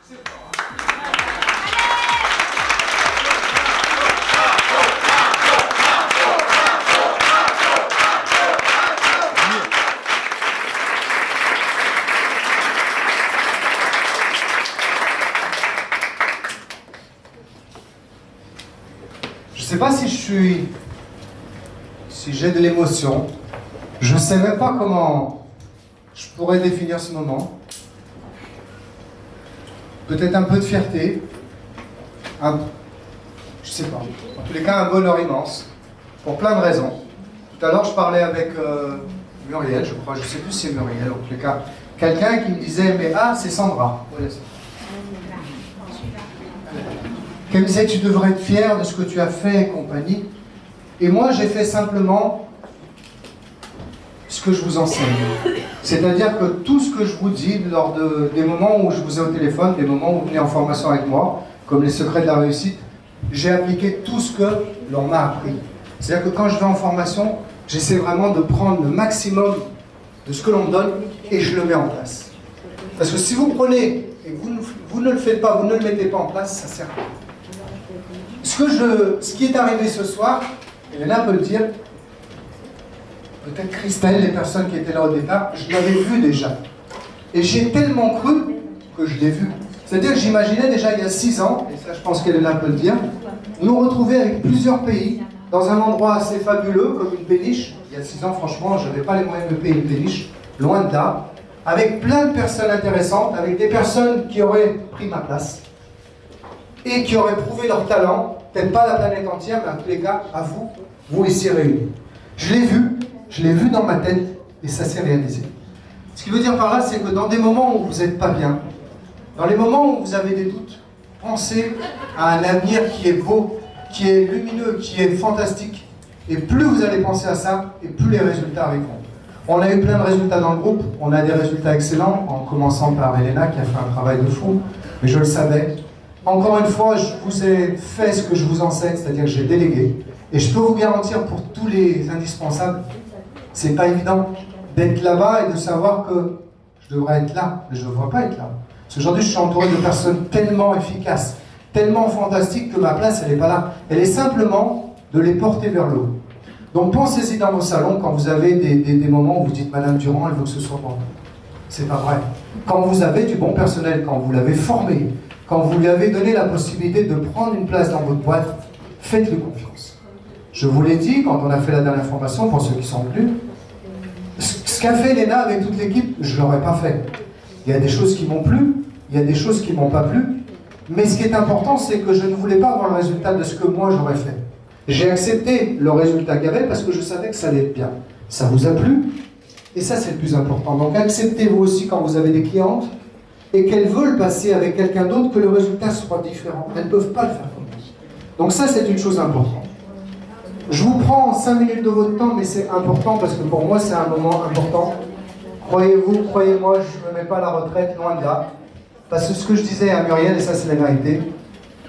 Je ne sais pas si j'ai de l'émotion. Je ne sais même pas comment je pourrais définir ce moment. Peut-être un peu de fierté. Je ne sais pas. En tous les cas, un bonheur immense. Pour plein de raisons. Tout à l'heure, je parlais avec Muriel, je crois. Je ne sais plus si c'est Muriel, en tous les cas. Quelqu'un qui me disait, mais c'est Sandra. Qui me disait, tu devrais être fier de ce que tu as fait et compagnie. Et moi, j'ai fait simplement ce que je vous enseigne. C'est-à-dire que tout ce que je vous dis lors des moments où je vous ai au téléphone, des moments où vous venez en formation avec moi, comme les secrets de la réussite, j'ai appliqué tout ce que l'on m'a appris. C'est-à-dire que quand je vais en formation, j'essaie vraiment de prendre le maximum de ce que l'on me donne et je le mets en place. Parce que si vous prenez et vous ne le faites pas, vous ne le mettez pas en place, ça sert à rien. Ce qui est arrivé ce soir, Elena peut le dire, peut-être Christelle, les personnes qui étaient là au départ, je l'avais vu déjà. Et j'ai tellement cru que je l'ai vu. C'est-à-dire que j'imaginais déjà il y a 6 ans, et ça je pense qu'Elena peut le dire, nous retrouver avec plusieurs pays, dans un endroit assez fabuleux, comme une péniche. Il y a 6 ans, franchement, je n'avais pas les moyens de payer une péniche, loin de là, avec plein de personnes intéressantes, avec des personnes qui auraient pris ma place, et qui auraient prouvé leur talent, peut-être pas la planète entière, mais en tous les cas, à vous, vous ici réunis. Je l'ai vu dans ma tête, et ça s'est réalisé. Ce qui veut dire par là, c'est que dans des moments où vous n'êtes pas bien, dans les moments où vous avez des doutes, pensez à un avenir qui est beau, qui est lumineux, qui est fantastique. Et plus vous allez penser à ça, et plus les résultats arriveront. On a eu plein de résultats dans le groupe, on a des résultats excellents, en commençant par Elena qui a fait un travail de fou, mais je le savais. Encore une fois, je vous ai fait ce que je vous enseigne, c'est-à-dire que j'ai délégué. Et je peux vous garantir pour tous les indispensables, c'est pas évident d'être là-bas et de savoir que je devrais être là, mais je ne devrais pas être là. Parce qu'aujourd'hui, je suis entouré de personnes tellement efficaces, tellement fantastiques que ma place, elle n'est pas là. Elle est simplement de les porter vers le haut. Donc pensez-y dans vos salons quand vous avez des moments où vous dites « Madame Durand, elle veut que ce soit bon ». C'est pas vrai. Quand vous avez du bon personnel, quand vous l'avez formé, quand vous lui avez donné la possibilité de prendre une place dans votre boîte, faites-lui confiance. Je vous l'ai dit quand on a fait la dernière formation, pour ceux qui sont venus, ce qu'a fait Elena avec toute l'équipe, je ne l'aurais pas fait. Il y a des choses qui m'ont plu, il y a des choses qui ne m'ont pas plu, mais ce qui est important, c'est que je ne voulais pas avoir le résultat de ce que moi j'aurais fait. J'ai accepté le résultat qu'il y avait parce que je savais que ça allait être bien. Ça vous a plu, et ça c'est le plus important. Donc acceptez vous aussi quand vous avez des clientes, et qu'elles veulent passer avec quelqu'un d'autre, que le résultat soit différent. Elles ne peuvent pas le faire comme vous. Donc ça c'est une chose importante. Je vous prends 5 minutes de votre temps, mais c'est important parce que pour moi c'est un moment important. Croyez-vous, croyez-moi, je ne me mets pas à la retraite, loin de là. Parce que ce que je disais à Muriel, et ça c'est la vérité,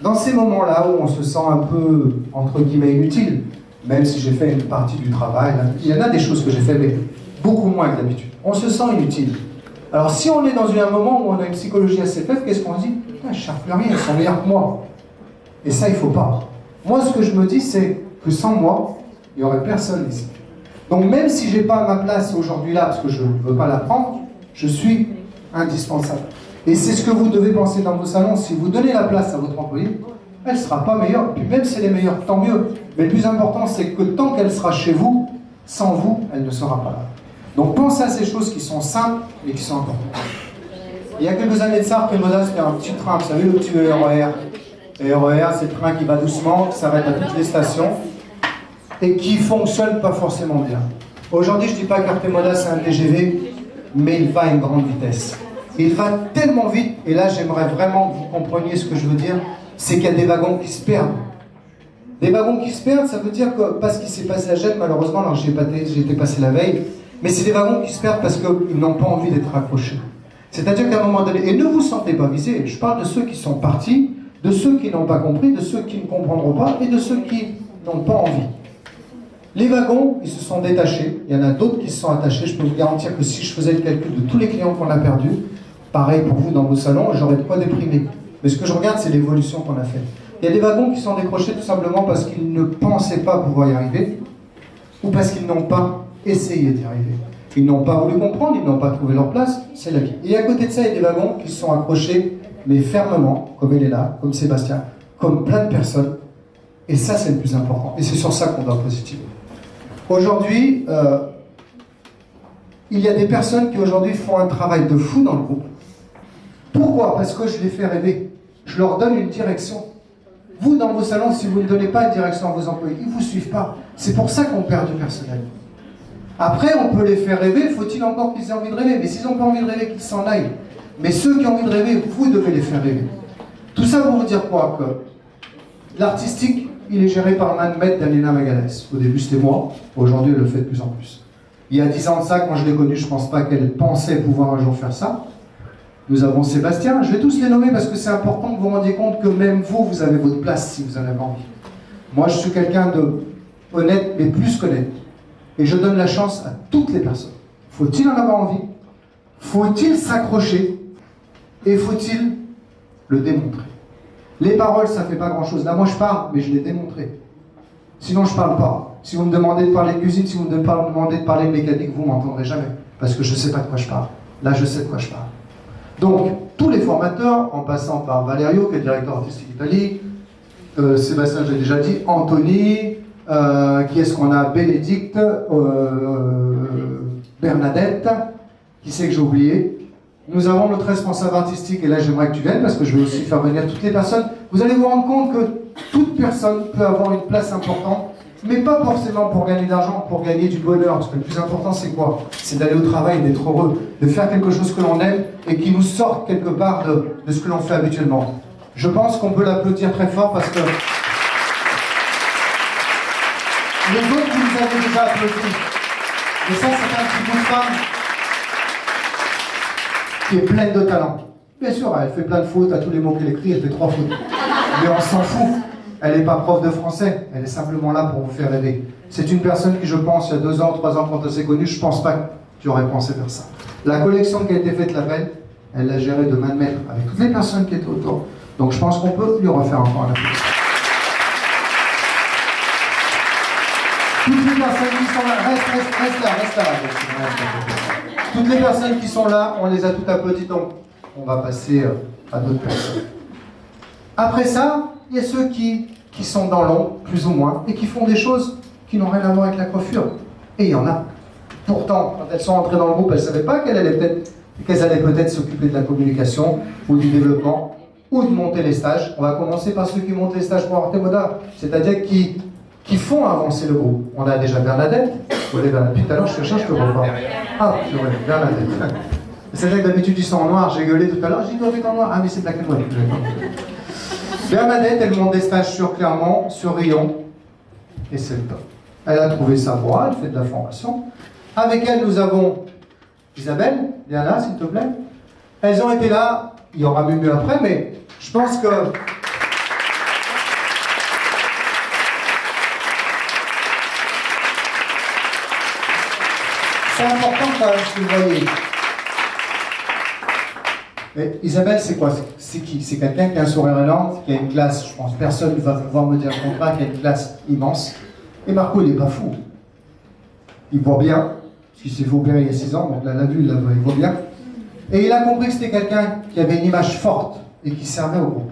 dans ces moments-là où on se sent un peu, entre guillemets, inutile, même si j'ai fait une partie du travail, il y en a des choses que j'ai fait, mais beaucoup moins que d'habitude. On se sent inutile. Alors si on est dans un moment où on a une psychologie assez faible, qu'est-ce qu'on se dit? Putain, je ne cherche plus rien, ils sont meilleurs que moi. Et ça, il ne faut pas. Moi, ce que je me dis, c'est que sans moi, il n'y aurait personne ici. Donc même si je n'ai pas ma place aujourd'hui là, parce que je ne veux pas la prendre, je suis indispensable. Et c'est ce que vous devez penser dans vos salons. Si vous donnez la place à votre employé, elle ne sera pas meilleure. Puis même si elle est meilleure, tant mieux. Mais le plus important, c'est que tant qu'elle sera chez vous, sans vous, elle ne sera pas là. Donc pensez à ces choses qui sont simples, mais qui sont importantes. Il y a quelques années de ça, Prémodas fait un petit train, vous savez, le petit RER. Le RER, c'est le train qui va doucement, qui s'arrête à toutes les stations, et qui fonctionne pas forcément bien. Aujourd'hui, je ne dis pas qu'Artemodas c'est un TGV, mais il va à une grande vitesse. Il va tellement vite, et là j'aimerais vraiment que vous compreniez ce que je veux dire, c'est qu'il y a des wagons qui se perdent. Des wagons qui se perdent, ça veut dire que, parce qu'il s'est passé à Gênes, malheureusement, alors j'ai été passé la veille, mais c'est des wagons qui se perdent parce qu'ils n'ont pas envie d'être accrochés. C'est-à-dire qu'à un moment donné, et ne vous sentez pas visés, je parle de ceux qui sont partis, de ceux qui n'ont pas compris, de ceux qui ne comprendront pas, et de ceux qui n'ont pas envie. Les wagons, ils se sont détachés, il y en a d'autres qui se sont attachés, je peux vous garantir que si je faisais le calcul de tous les clients qu'on a perdus, pareil pour vous dans vos salons, j'aurais de quoi déprimer. Mais ce que je regarde, c'est l'évolution qu'on a faite. Il y a des wagons qui sont décrochés tout simplement parce qu'ils ne pensaient pas pouvoir y arriver, ou parce qu'ils n'ont pas essayé d'y arriver. Ils n'ont pas voulu comprendre, ils n'ont pas trouvé leur place, c'est la vie. Et à côté de ça, il y a des wagons qui sont accrochés, mais fermement, comme elle est là, comme Sébastien, comme plein de personnes. Et ça, c'est le plus important. Et c'est sur ça qu'on doit positiver. Aujourd'hui, il y a des personnes qui aujourd'hui font un travail de fou dans le groupe. Pourquoi? Parce que je les fais rêver. Je leur donne une direction. Vous, dans vos salons, si vous ne donnez pas une direction à vos employés, ils ne vous suivent pas. C'est pour ça qu'on perd du personnel. Après, on peut les faire rêver. Faut-il encore qu'ils aient envie de rêver? Mais s'ils n'ont pas envie de rêver, qu'ils s'en aillent. Mais ceux qui ont envie de rêver, vous devez les faire rêver. Tout ça pour vous dire quoi? Que l'artistique, il est géré par un maître d'Alena Magalhães. Au début, c'était moi. Aujourd'hui, elle le fait de plus en plus. Il y a 10 ans de ça, quand je l'ai connue, je ne pense pas qu'elle pensait pouvoir un jour faire ça. Nous avons Sébastien, je vais tous les nommer parce que c'est important que vous vous rendiez compte que même vous, vous avez votre place si vous en avez envie. Moi, je suis quelqu'un de honnête, mais plus qu'honnête. Et je donne la chance à toutes les personnes. Faut-il en avoir envie? Faut-il s'accrocher? Et faut-il le démontrer? Les paroles, ça ne fait pas grand-chose. Là, moi, je parle, mais je l'ai démontré. Sinon, je ne parle pas. Si vous me demandez de parler de cuisine, si vous me demandez de parler de mécanique, vous ne m'entendrez jamais. Parce que je ne sais pas de quoi je parle. Là, je sais de quoi je parle. Donc, tous les formateurs, en passant par Valerio, qui est le directeur artistique Italie, Sébastien, j'ai déjà dit, Anthony, qui est-ce qu'on a? Bénédicte, Bernadette, qui c'est que j'ai oublié? Nous avons notre responsable artistique, et là j'aimerais que tu viennes, parce que je vais aussi faire venir toutes les personnes. Vous allez vous rendre compte que toute personne peut avoir une place importante, mais pas forcément pour gagner de l'argent, pour gagner du bonheur. Parce que le plus important, c'est quoi? C'est d'aller au travail, d'être heureux, de faire quelque chose que l'on aime et qui nous sorte quelque part de ce que l'on fait habituellement. Je pense qu'on peut l'applaudir très fort parce que les autres, vous nous avez déjà applaudi. Et ça, c'est un petit bout de femme qui est pleine de talent. Bien sûr, elle fait plein de fautes à tous les mots qu'elle écrit, elle fait 3 fautes. Mais on s'en fout. Elle n'est pas prof de français, elle est simplement là pour vous faire rêver. C'est une personne qui, je pense, il y a 2 ans, 3 ans, quand elle s'est connue, je ne pense pas que tu aurais pensé faire ça. La collection qui a été faite, la belle, elle l'a gérée de main de maître avec toutes les personnes qui étaient autour. Donc je pense qu'on peut lui refaire encore un applaudissement. Toutes les personnes qui sont là, reste là. Toutes les personnes qui sont là, on les a toutes applaudis, donc on va passer à d'autres personnes. Après ça, il y a ceux qui sont dans l'ombre, plus ou moins, et qui font des choses qui n'ont rien à voir avec la coiffure. Et il y en a. Pourtant, quand elles sont entrées dans le groupe, elles ne savaient pas qu'elles allaient peut-être s'occuper de la communication, ou du développement, ou de monter les stages. On va commencer par ceux qui montent les stages pour Arte Moda, c'est-à-dire qui font avancer le groupe. On a déjà Bernadette. Vous voyez Bernadette, tout à l'heure, je cherche le revoir. Ah, c'est vrai, Bernadette. C'est-à-dire que d'habitude, ils sont en noir, j'ai gueulé tout à l'heure, j'ai dit, on est en noir. Ah, mais c'est Black and White. Bernadette, elle monte des stages sur Clermont, sur Rion, et c'est le top. Elle a trouvé sa voie, elle fait de la formation. Avec elle, nous avons Isabelle, viens là, s'il te plaît. Elles ont été là, il y aura mieux après, mais je pense que... C'est important quand même ce que vous voyez. Mais Isabelle, c'est quoi? C'est qui? C'est quelqu'un qui a un sourire énorme, qui a une classe, je pense, personne ne va pouvoir me dire le contraire, qui a une classe immense. Et Marco, il n'est pas fou. Il voit bien, parce qu'il s'est fait opérer il y a 6 ans, donc là, la vue, il voit bien. Et il a compris que c'était quelqu'un qui avait une image forte et qui servait au groupe.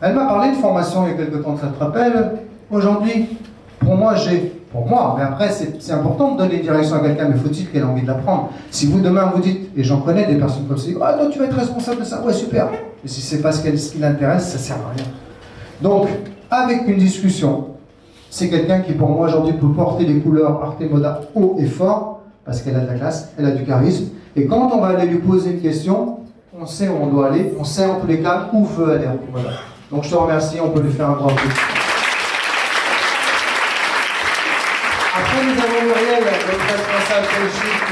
Elle m'a parlé de formation il y a quelque temps, ça te rappelle? Aujourd'hui, pour moi, mais après, c'est important de donner une direction à quelqu'un, mais faut-il qu'elle ait envie de l'apprendre? Si vous, demain, vous dites, et j'en connais des personnes comme ça, ah, toi, tu vas être responsable de ça, ouais, super. Mais si c'est pas ce qui l'intéresse, ça sert à rien. Donc, avec une discussion, c'est quelqu'un qui, pour moi, aujourd'hui, peut porter les couleurs Arte Moda haut et fort, parce qu'elle a de la classe, elle a du charisme, et quand on va aller lui poser une question, on sait où on doit aller, on sait en tous les cas où veut aller Arte Moda. Donc, je te remercie, on peut lui faire un grand applaudissement. Après, nous avons Muriel, notre responsable politique,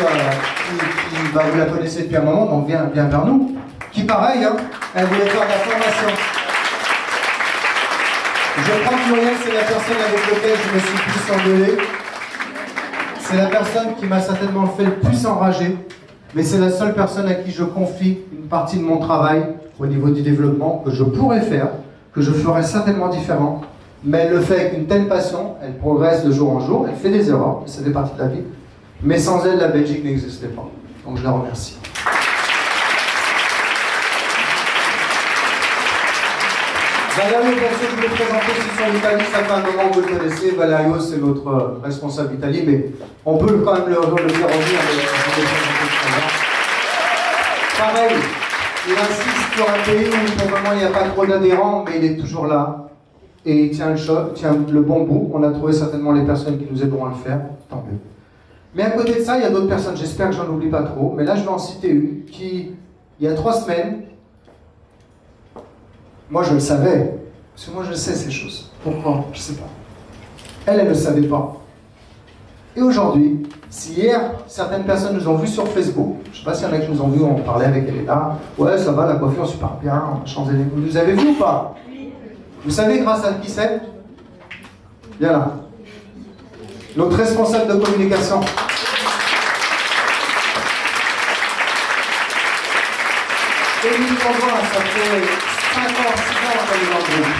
qui vous la connaissez depuis un moment, donc viens vers nous, qui pareil, elle voulait faire de la formation. Je crois que Muriel, c'est la personne avec laquelle je me suis plus engueulé. C'est la personne qui m'a certainement fait le plus enrager. mais c'est la seule personne à qui je confie une partie de mon travail au niveau du développement que je pourrais faire, que je ferais certainement différent. Mais elle le fait avec une telle passion, elle progresse de jour en jour, elle fait des erreurs, ça fait partie de la vie. Mais sans elle, la Belgique n'existait pas. Donc je la remercie. Valerio, bien sûr, je voulais présenter aussi son Italie, ça fait un moment que vous le connaissez. Valerio, c'est notre responsable Italie, mais on peut quand même le faire revenir. Pareil, il insiste sur un pays où pour le moment il n'y a pas trop d'adhérents, mais il est toujours là. Et il tient le bon bout. On a trouvé certainement les personnes qui nous aideront à le faire, tant mieux. Mais à côté de ça, il y a d'autres personnes, j'espère que j'en oublie pas trop, mais là je vais en citer une qui, il y a 3 semaines, moi je le savais, parce que moi je sais ces choses. Pourquoi? Je ne sais pas. Elle ne le savait pas. Et aujourd'hui, si hier, certaines personnes nous ont vus sur Facebook, je ne sais pas s'il y en a qui nous ont vus, on parlait avec Elena, ouais ça va, la coiffure super bien, Champs-Élysées, vous nous avez vus ou pas? Vous savez grâce à qui c'est? Bien là. Notre responsable de communication. Émile Conjoint, ça fait 5 ans, 6 ans qu'elle est dans le groupe.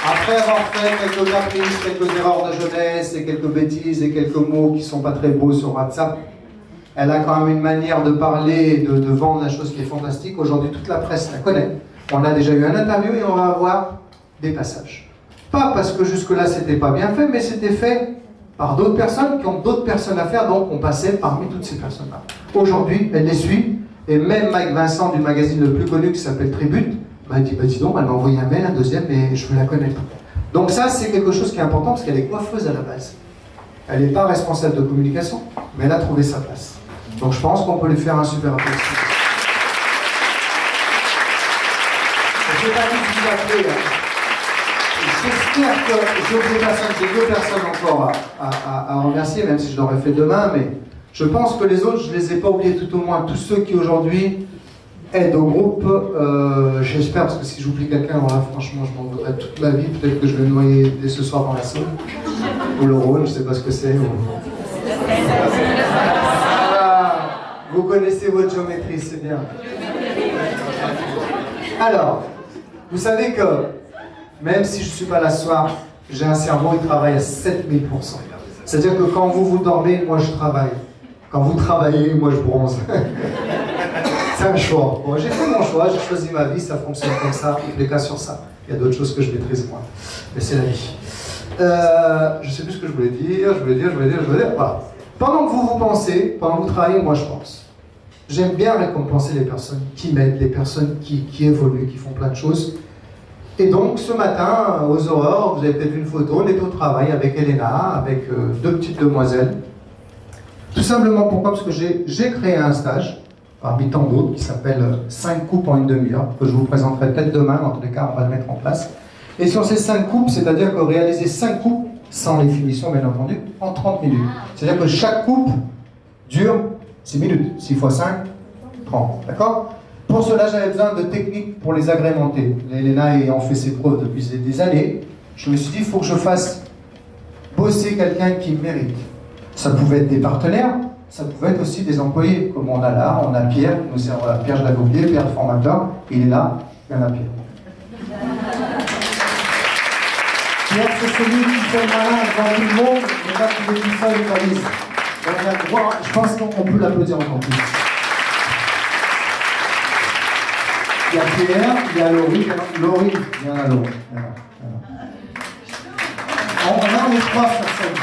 Après avoir fait quelques caprices, quelques erreurs de jeunesse et quelques bêtises et quelques mots qui ne sont pas très beaux sur WhatsApp, elle a quand même une manière de parler, de vendre la chose qui est fantastique. Aujourd'hui, toute la presse la connaît. On a déjà eu un interview et on va avoir des passages. Pas parce que jusque-là c'était pas bien fait, mais c'était fait par d'autres personnes qui ont d'autres personnes à faire, donc on passait parmi toutes ces personnes-là. Aujourd'hui, elle les suit, et même Mike Vincent du magazine le plus connu qui s'appelle Tribute, m'a dit, bah dis donc, elle m'a envoyé un mail, un deuxième, mais je veux la connaître. Donc ça, c'est quelque chose qui est important, parce qu'elle est coiffeuse à la base. Elle n'est pas responsable de communication, mais elle a trouvé sa place. Donc je pense qu'on peut lui faire un super applaudissement. Je ne sais pas qui vous appelez, J'espère que j'ai 2 personnes encore à remercier, même si je l'aurais fait demain, mais je pense que les autres, je ne les ai pas oubliés, tout au moins tous ceux qui aujourd'hui aident au groupe. J'espère, parce que si j'oublie quelqu'un, alors là, franchement, je m'en voudrais toute ma vie. Peut-être que je vais me noyer dès ce soir dans la Saône, ou le Rhône, je ne sais pas ce que c'est. Ah, vous connaissez votre géométrie, c'est bien. Alors, vous savez que même si je ne suis pas là ce soir, j'ai un cerveau qui travaille à 7000%. C'est-à-dire que quand vous dormez, moi je travaille. Quand vous travaillez, moi je bronze. C'est un choix. Bon, j'ai fait mon choix, j'ai choisi ma vie, ça fonctionne comme ça, il n'y a qu'à sur ça. Il y a d'autres choses que je maîtrise moins. Mais c'est la vie. Je ne sais plus ce que je voulais dire, voilà. Pendant que vous pensez, pendant que vous travaillez, moi je pense. J'aime bien récompenser les personnes qui m'aident, les personnes qui évoluent, qui font plein de choses. Et donc, ce matin, aux aurores, vous avez peut-être vu une photo, on est au travail avec Elena, avec 2 petites demoiselles. Tout simplement pourquoi? Parce que j'ai créé un stage, parmi tant d'autres, qui s'appelle 5 coupes en une demi-heure, que je vous présenterai peut-être demain, en tous les cas, on va le mettre en place. Et sur ces 5 coupes, c'est-à-dire que réaliser 5 coupes, sans les finitions bien entendu, en 30 minutes. C'est-à-dire que chaque coupe dure 6 minutes, 6 x 5, 30, d'accord? Pour cela, j'avais besoin de techniques pour les agrémenter. Elena ayant fait ses preuves depuis des années, je me suis dit, il faut que je fasse bosser quelqu'un qui mérite. Ça pouvait être des partenaires, ça pouvait être aussi des employés, comme on a là, on a Pierre, qui nous sert, voilà, Pierre, je l'avais oublié, Pierre, formateur, il est là, il y en a Pierre. Pierre, c'est celui qui fait le malin devant tout le monde, mais là, qui est tout seul, il valise. Donc, il a le droit, je pense qu'on peut l'applaudir encore plus. Il y a Pierre, il y a Laurie, il y en a Laurie. On est 3 sur scène.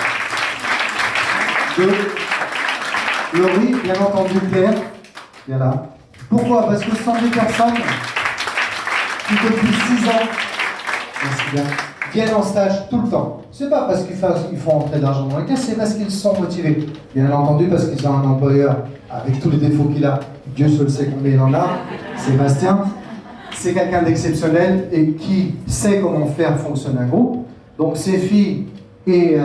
2. Laurie, bien entendu Pierre, il y en a. Pourquoi? Parce que ce sont des personnes qui depuis 6 ans, merci bien, viennent en stage tout le temps. C'est pas parce qu'ils font entrer de l'argent dans la caisse, c'est parce qu'ils sont motivés. Bien entendu parce qu'ils ont un employeur avec tous les défauts qu'il a. Dieu seul sait combien il en a. Sébastien, c'est quelqu'un d'exceptionnel et qui sait comment faire fonctionner un groupe. Donc ces filles et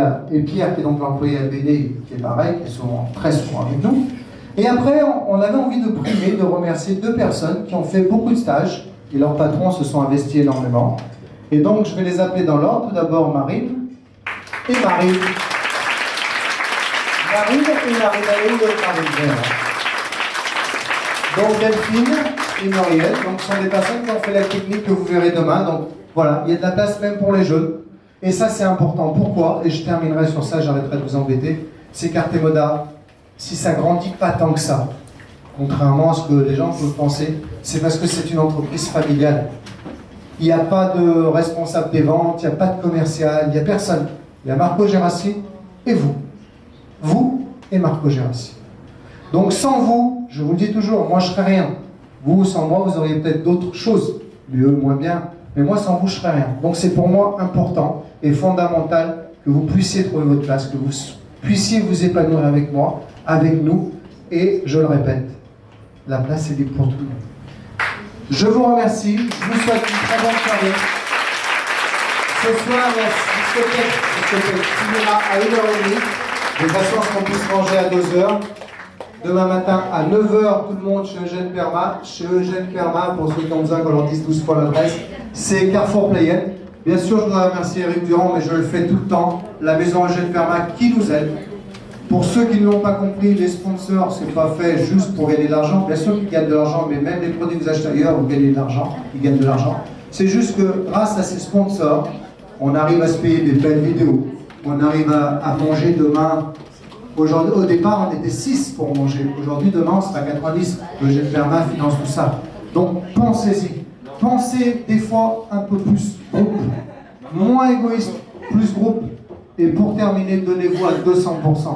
Pierre, qui est donc l'employé LBD, qui est pareil, qui est souvent, très souvent avec nous. Et après, on avait envie de primer, de remercier 2 personnes qui ont fait beaucoup de stages et leurs patrons se sont investis énormément. Et donc, je vais les appeler dans l'ordre. Tout d'abord, Marine et Marine. Marine et Marine. Allez, où est Marine? Donc Delphine et Muriel, donc ce sont des personnes qui ont fait la technique que vous verrez demain. Donc voilà, il y a de la place même pour les jeunes. Et ça c'est important. Pourquoi? Et je terminerai sur ça, j'arrêterai de vous embêter. C'est qu'Artemoda, si ça grandit pas tant que ça, contrairement à ce que les gens peuvent penser, c'est parce que c'est une entreprise familiale. Il n'y a pas de responsable des ventes, il n'y a pas de commercial, il n'y a personne. Il y a Marco Gérassi et vous. Vous et Marco Gérassi. Donc sans vous, je vous le dis toujours, moi je ne serais rien. Vous, sans moi, vous auriez peut-être d'autres choses, mieux, moins bien, mais moi sans vous, je ne serais rien. Donc c'est pour moi important et fondamental que vous puissiez trouver votre place, que vous puissiez vous épanouir avec moi, avec nous, et je le répète, la place est libre pour tout le monde. Je vous remercie, je vous souhaite une très bonne soirée. Ce soir, la discothèque finira à 1h30, de façon à ce qu'on puisse manger à 2h. Demain matin à 9h, tout le monde chez Eugène Perma. Chez Eugène Perma, pour ceux qui ont besoin qu'on leur dise 12 fois l'adresse, c'est Carrefour Playenne. Bien sûr, je voudrais remercier Eric Durand, mais je le fais tout le temps. La maison Eugène Perma qui nous aide. Pour ceux qui ne l'ont pas compris, les sponsors, ce n'est pas fait juste pour gagner de l'argent. Bien sûr qu'ils gagnent de l'argent, mais même les produits que vous achetez ailleurs, vous gagnez de l'argent. Ils gagnent de l'argent. C'est juste que grâce à ces sponsors, on arrive à se payer des belles vidéos. On arrive à manger demain. Aujourd'hui, au départ, on était 6 pour manger. Aujourd'hui, demain, on sera 90. Le Eugène Perma finance tout ça. Donc, pensez-y. Pensez des fois un peu plus groupe. Moins égoïste, plus groupe. Et pour terminer, donnez-vous à 200%.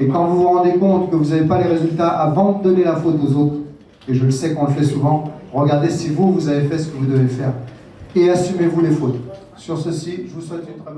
Et quand vous vous rendez compte que vous n'avez pas les résultats avant de donner la faute aux autres, et je le sais qu'on le fait souvent, regardez si vous avez fait ce que vous devez faire. Et assumez-vous les fautes. Sur ceci, je vous souhaite une très bonne